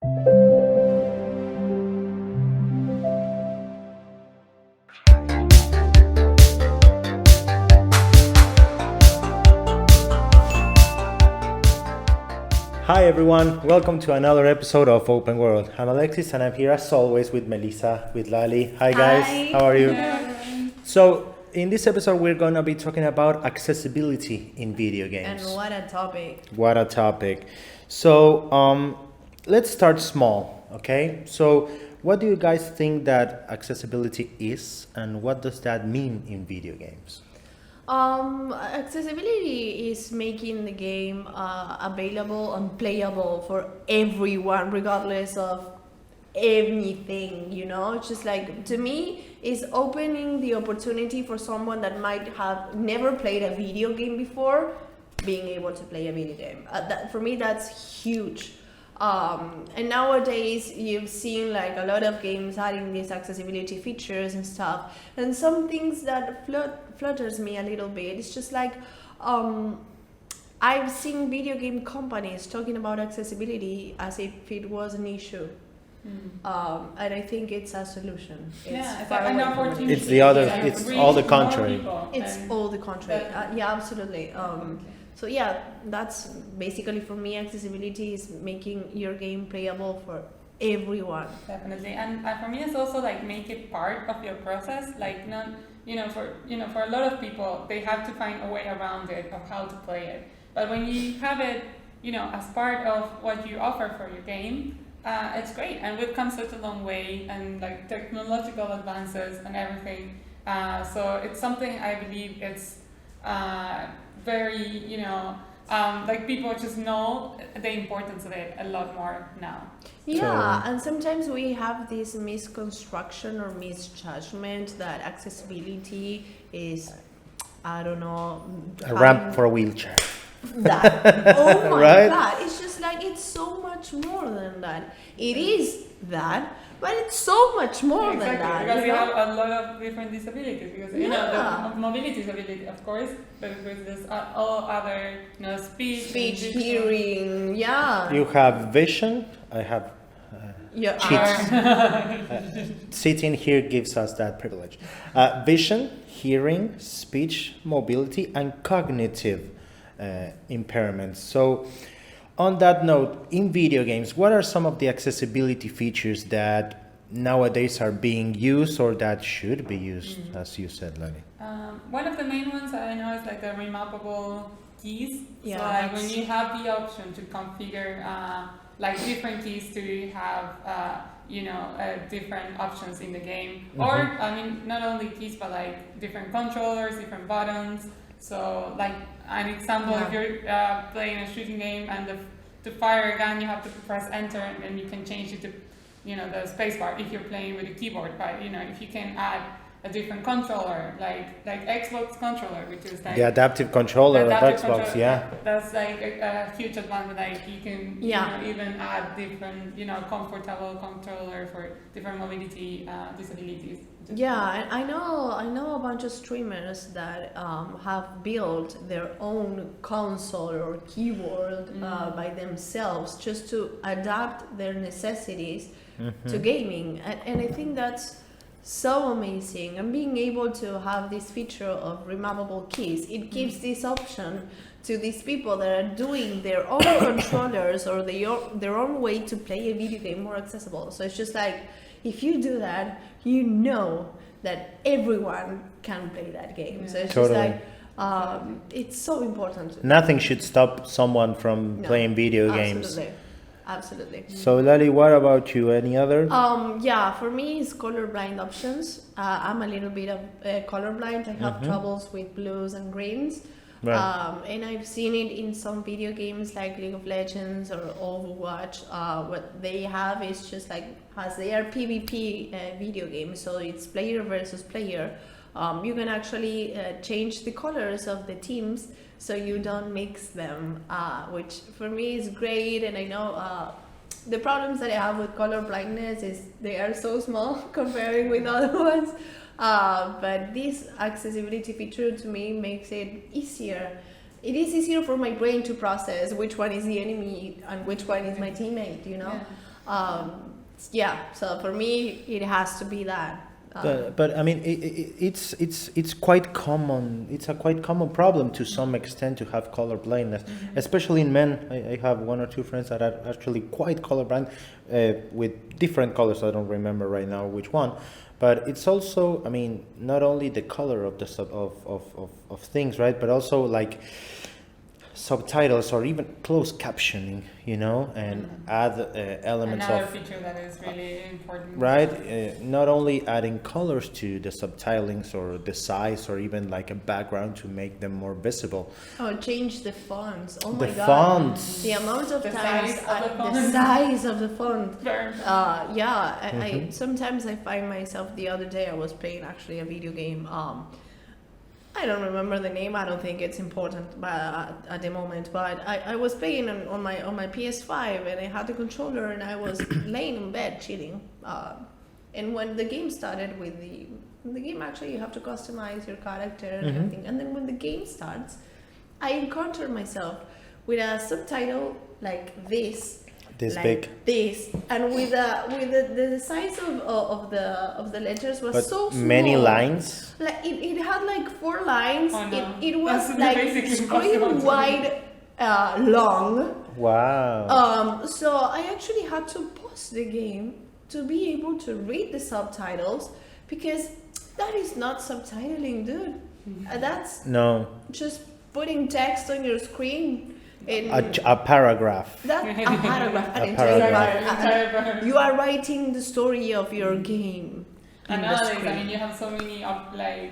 Hi everyone, welcome to another episode of Open World. I'm Alexis and I'm here as always with Melissa, with Lali. Hi guys, Hi. how are you? So in this episode we're going to be talking about accessibility in video games. And what a topic. What a topic. So let's start small, okay? So what do you guys think that accessibility is and what does that mean in video games? Accessibility is making the game available and playable for everyone, regardless of anything, you know? It's just like, to me, is opening the opportunity for someone that might have never played a video game before, being able to play a video game. For me, that's huge. And nowadays you've seen like a lot of games adding these accessibility features and stuff, and some things that flutters me a little bit. It's just like I've seen video game companies talking about accessibility as if it was an issue. And I think it's a solution. It's an opportunity. It's the other, Yeah, it's reach all the more contrary. people It's and all the contrary. that- Yeah, absolutely. So yeah, that's basically for me. Accessibility is making your game playable for everyone. Definitely, and for me, it's also like make it part of your process. Like not, for a lot of people, they have to find a way around it of how to play it. But when you have it, as part of what you offer for your game, it's great. And we've come such a long way, and like technological advances and everything. So it's something I believe it's very, like people just know the importance of it a lot more now. Yeah, Totally. and sometimes we have this misconstruction or misjudgment that accessibility is, I don't know, A ramp for a wheelchair. that. Oh my Right? god, it's just like it's so much more than that. It is that, but it's so much more than Exactly, that. because you you know? have a lot of different disabilities. Because Yeah. the mobility disability, of course, but there's all other, speech, Speech, and hearing, yeah. You have vision, I have Yeah, cheats. Sitting here gives us that privilege. Vision, hearing, speech, mobility, and cognitive impairments. So, on that note, in video games, what are some of the accessibility features that nowadays are being used or that should be used, as you said, Lali? One of the main ones that I know is like the remappable keys. Yeah, So like that's- when you have the option to configure like different keys to have different options in the game, or I mean not only keys but like different controllers, different buttons. So like an example, if you're playing a shooting game and to fire a gun you have to press enter and then you can change it to the spacebar if you're playing with a keyboard. But if you can add a different controller like Xbox controller, which is like The adaptive controller of adaptive Xbox, controller, yeah. that's like a huge advantage. Like you can Yeah. even add different comfortable controller for different mobility disabilities. Yeah, and I know a bunch of streamers that have built their own console or keyboard by themselves just to adapt their necessities to gaming, and I think that's so amazing. And being able to have this feature of remappable keys, it gives this option to these people that are doing their own controllers or their own way to play a video game more accessible. So it's just like, if you do that, you know that everyone can play that game. So it's Totally. just like, it's so important. Nothing should stop someone from No, playing video games. Absolutely. So, Lali, what about you? Any other? Yeah, for me it's colorblind options. I'm a little bit of colorblind. I have troubles with blues and greens. Right. And I've seen it in some video games like League of Legends or Overwatch. What they have is just like, as they are PvP video games, so it's player versus player. You can actually change the colors of the teams so you don't mix them, which for me is great. And I know the problems that I have with color blindness is they are so small comparing with other ones. But this accessibility feature to me makes it easier. It is easier for my brain to process which one is the enemy and which one is my teammate, you know? Yeah, so for me, it has to be that. But I mean, it's quite common. It's a quite common problem to some extent to have color blindness, especially in men. I have one or two friends that are actually quite colorblind, with different colors. I don't remember right now which one, but it's also, I mean, not only the color of the of things, right? But also like subtitles or even closed captioning, you know, and add elements Another of feature that is really important. right, not only adding colors to the subtitlings or the size or even like a background to make them more visible. Oh, change the fonts. Oh The my god. fonts. The amount of The times size of the the font. size of the font. Very- Yeah, I Mhm. sometimes I find myself. The other day I was playing actually a video game. I don't remember the name. I don't think it's important, but at the moment. But I was playing on my PS5 and I had the controller and I was laying in bed chilling. And when the game started with the game, actually you have to customize your character and Mhm. everything. And then when the game starts, I encountered myself with a subtitle like this. This Like big, this, and with the size of the letters was but so small. many lines. Like it had like 4 lines. Oh, no. It was That's like basically screen impossible to wide long. Wow. So I actually had to pause the game to be able to read the subtitles because that is not subtitling, dude. That's No, just putting text on your screen. In a paragraph. that a paragraph, an A entire paragraph. paragraph. You are writing the story of your game. And in the nowadays, I screen. mean, you have so many like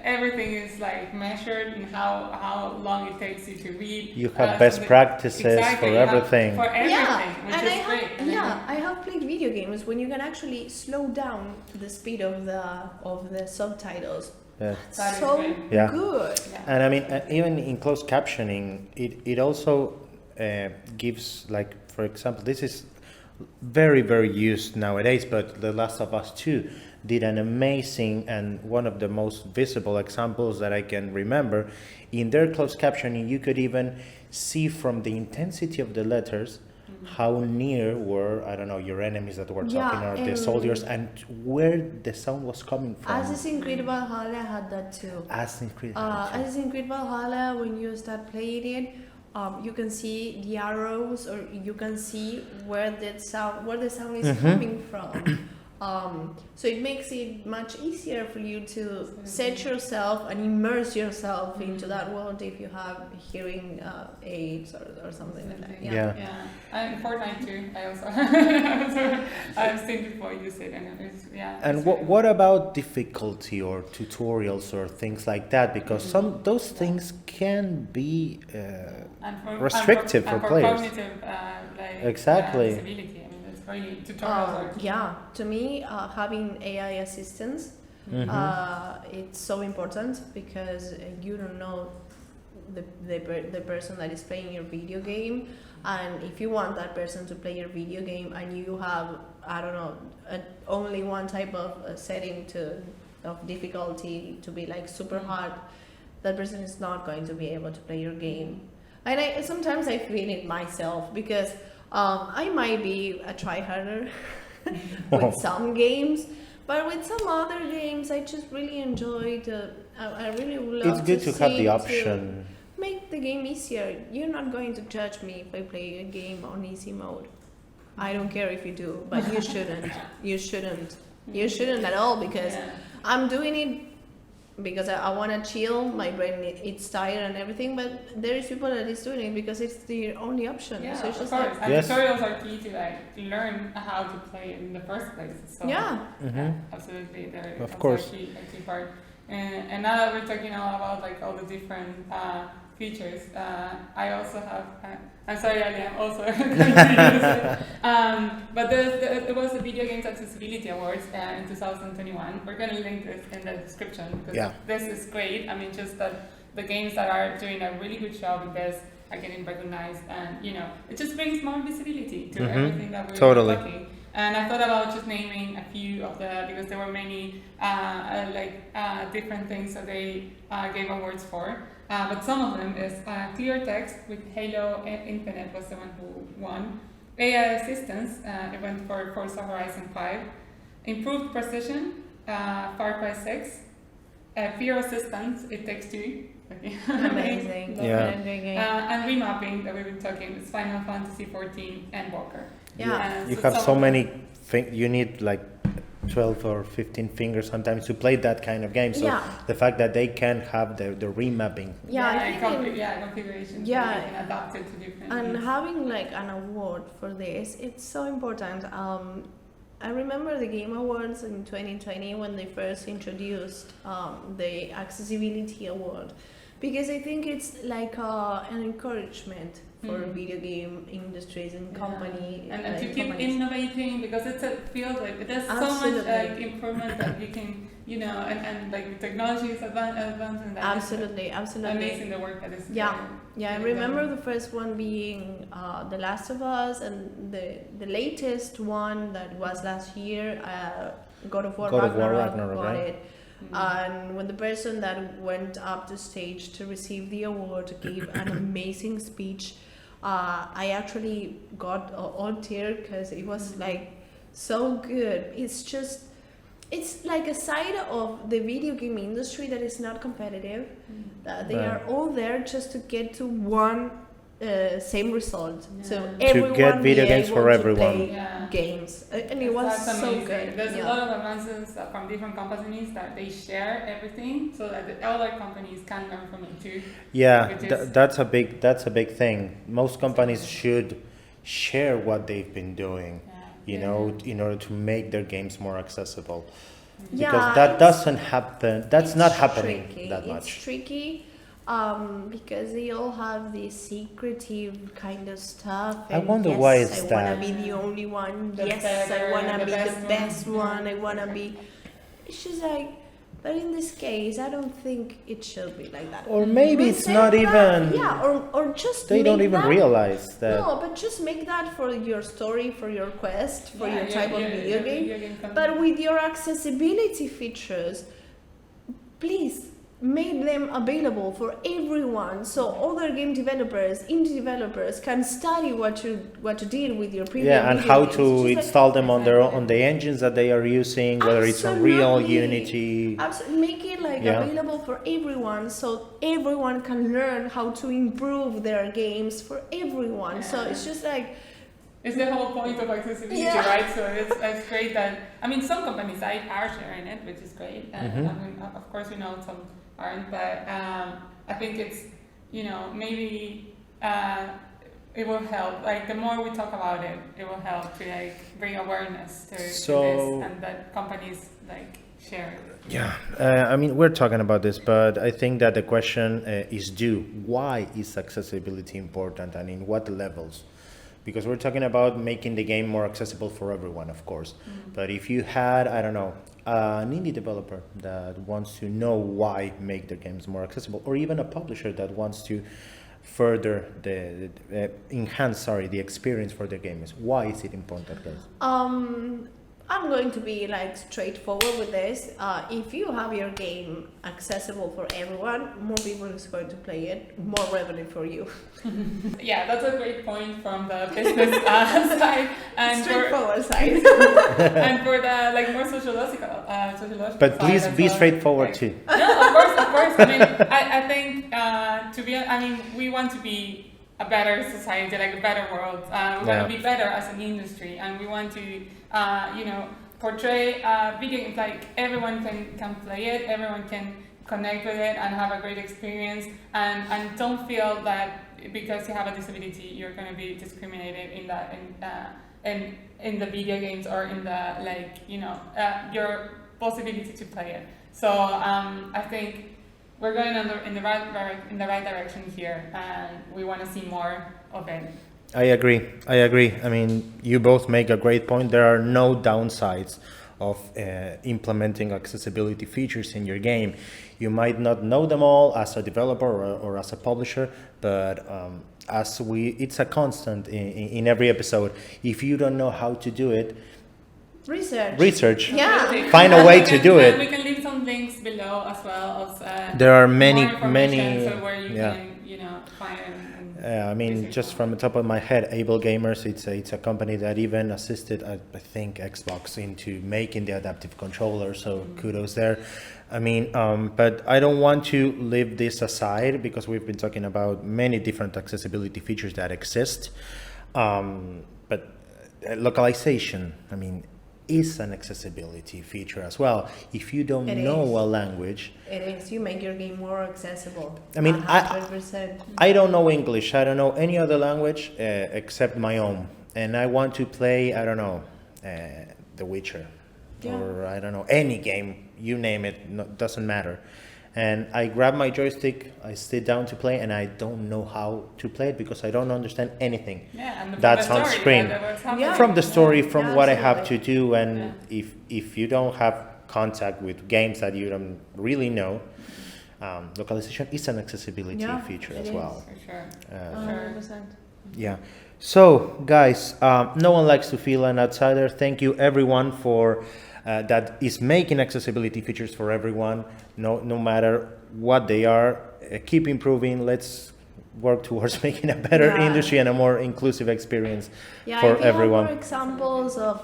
everything is like measured in how long it takes you to read. You have best something- practices Exactly, for you have everything. For everything, Yeah, which and is great. I have played video games when you can actually slow down the speed of the subtitles. Yeah. That is So great. Yeah. good. Yeah. And I mean, even in closed captioning, it also gives, like, for example, this is very, very used nowadays, but The Last of Us 2 did an amazing and one of the most visible examples that I can remember. In their closed captioning, you could even see from the intensity of the letters how near were, I don't know, your enemies that were talking Yeah, or the and- soldiers and where the sound was coming from. Assassin's Creed Valhalla had that too. Assassin's Creed. Assassin's Creed Valhalla, when you start playing it, you can see the arrows, or you can see where the sound is Mhm. coming from. So it makes it much easier for you to set yourself and immerse yourself into that world if you have hearing aids or something like that. Yeah. Yeah, and Fortnite too. I also I've seen people use it, and it's And it's what about difficulty or tutorials or things like that? Because those things can be and for, restrictive and for players. Cognitive, like, Exactly. disability. I mean, it's really tutorials are Yeah, to me, having AI assistance, Mhm. it's so important because you don't know the person that is playing your video game, and if you want that person to play your video game and you have, I don't know, only one type of setting of difficulty to be like super hard, that person is not going to be able to play your game. And sometimes I feel it myself because I might be a tryharder with some games, but with some other games I just really enjoy I really would love It's good to have the see- option. to make the game easier. You're not going to judge me if I play a game on easy mode. I don't care if you do, but you shouldn't. You shouldn't. You shouldn't at all because yeah. I'm doing it because I want to chill. My brain it's tired and everything, but there is people that is doing it because it's the only option. Yeah, So it's of just course. like, And Yes. tutorials are key to like learn how to play it in the first place. So yeah. Mhm. absolutely, they're Of also course. a key part. And now that we're talking all about like all the different features, I also have. I'm sorry, Ali, I'm also. But there was the Video Games Accessibility Awards in 2021. We're going to link this in the description because Yeah. this is great. I mean, just that the games that are doing a really good job with this are getting recognized, and it just brings more visibility to Mhm. everything that we're Totally. talking. And I thought about just naming a few of because there were many different things that they gave awards for. But some of them is Clear Text with Halo Infinite was the one who won. AI assistance, it went for Forza Horizon 5, improved precision, Far Cry 6, peer assistance, It Takes Two. Okay. Amazing. Yeah. And remapping that we've been talking is Final Fantasy 14 and Walker. Yeah. You have so many you need like 12 or 15 fingers sometimes to play that kind of game. So Yeah. the fact that they can have the remapping. Yeah, I think configuration. Yeah. So they can adapt it to different and needs. having like an award for this, it's so important. I remember the Game Awards in 2020 when they first introduced the Accessibility Award, because I think it's like an encouragement for video game industries and company and to keep companies. innovating, because it's a field like there's so much Absolutely. like improvement that you can, and like the technology is advancing. That Absolutely, absolutely. amazing the work that is Yeah. Yeah, I getting remember done. the first one being The Last of Us, and the latest one that was last year, God of War Ragnarok got right? it. And when the person that went up to stage to receive the award gave an amazing speech, I actually got all tear because it was like so good. It's like a side of the video game industry that is not competitive. They Right. are all there just to get to one same result. So Yeah. everyone get video be games able for to everyone. play Yeah. games, and it was That's so amazing. good. There's Yeah. a lot of advances from different companies that they share everything, so that the other companies can learn from it too. Yeah, Which is- that's a big thing. Most companies should share what they've been doing, you know, in order to make their games more accessible. Yeah, Because that it's- doesn't happen. That's It's not happening tricky. that It's much. tricky because they all have this secretive kind of stuff. I And wonder yes, why it's I want that. to be the only one. The Yes, better, I want to the be best the best one. one. I want to be. It's just like, but in this case, I don't think it should be like that. Or maybe We it's say not that, even. Yeah, or just They don't make even that- realize that. No, but just make that for your story, for your quest, for your type of video game. content. But with your accessibility features, please make them available for everyone, so other game developers, indie developers can study what you did with your previous Yeah, and video how games. to Just like- install them on their Exactly. on the engines that they are using, whether it's Unreal, Absolutely. Unity. Make it like Yeah. available for everyone, so everyone can learn how to improve their games for everyone. So Yeah. it's just like, It's the whole point of accessibility, Yeah. right? So it's great that, I mean, some companies are sharing it, which is great. And Mhm. I mean, of course, we know some aren't, but I think it's, maybe it will help. Like, the more we talk about it, it will help to, like, bring awareness to So- this, and that companies, like, share it. Yeah, I mean, we're talking about this, but I think that the question is due. Why is accessibility important, and in what levels? Because we're talking about making the game more accessible for everyone, of course. But if you had, I don't know, an indie developer that wants to know why make their games more accessible, or even a publisher that wants to further enhance the experience for their gamers, why is it important, guys? I'm going to be like straightforward with this. If you have your game accessible for everyone, more people is going to play it, more revenue for you. Yeah, that's a great point from the business side. And for, Straightforward side. and for the, like, more sociological But side please as be well. straightforward Like, too. No, of course. I mean, I think we want to be a better society, like a better world. We want to be better as an industry, and we want to, portray video games like everyone can play it, everyone can connect with it and have a great experience, and don't feel that because you have a disability you're going to be discriminated in the video games or in the your possibility to play it. So I think we're going in the right direction here, and we want to see more of it. I agree. I mean, you both make a great point. There are no downsides of implementing accessibility features in your game. You might not know them all as a developer or as a publisher, but it's a constant in every episode. If you don't know how to do it, research. Yeah. Find a way to do it. We can leave some links below as well as There are more many information, so where you yeah. can find I mean, just from the top of my head, Able Gamers, it's a company that even assisted, I think, Xbox into making the adaptive controller. So kudos there. I mean, but I don't want to leave this aside because we've been talking about many different accessibility features that exist. But localization, I mean, is an accessibility feature as well. If you don't It know is. a language, It is. You make your game more accessible. I mean, 100%. I don't know English. I don't know any other language except my own. And I want to play, I don't know, The Witcher. Yeah. Or I don't know, any game, you name it, no, doesn't matter. And I grab my joystick, I sit down to play, and I don't know how to play it because I don't understand anything. Yeah, and That's from on the story, screen. what's happening. Yeah. From the story, from Yeah, what I have to absolutely. do, and if you don't have contact with games that you don't really know, localization is an accessibility Yeah, feature it as is. well. For sure. Uh, 100%. Yeah. So, guys, no one likes to feel an outsider. Thank you, everyone, for that is making accessibility features for everyone, no matter what they are. Keep improving. Let's work towards making a better Yeah. industry and a more inclusive experience Yeah, for if you everyone. have more examples of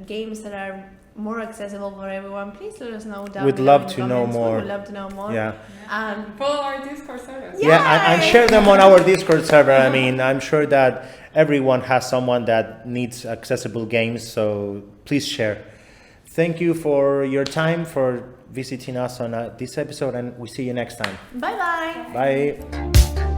games that are more accessible for everyone, please let us know down We'd below love in the to know comments. more. We would love to know more. Yeah. And Follow our Discord service. Yeah, and Yay! share them on our Discord server. I mean, I'm sure that everyone has someone that needs accessible games, so please share. Thank you for your time, for visiting us on this episode, and we see you next time. bye-bye. Bye.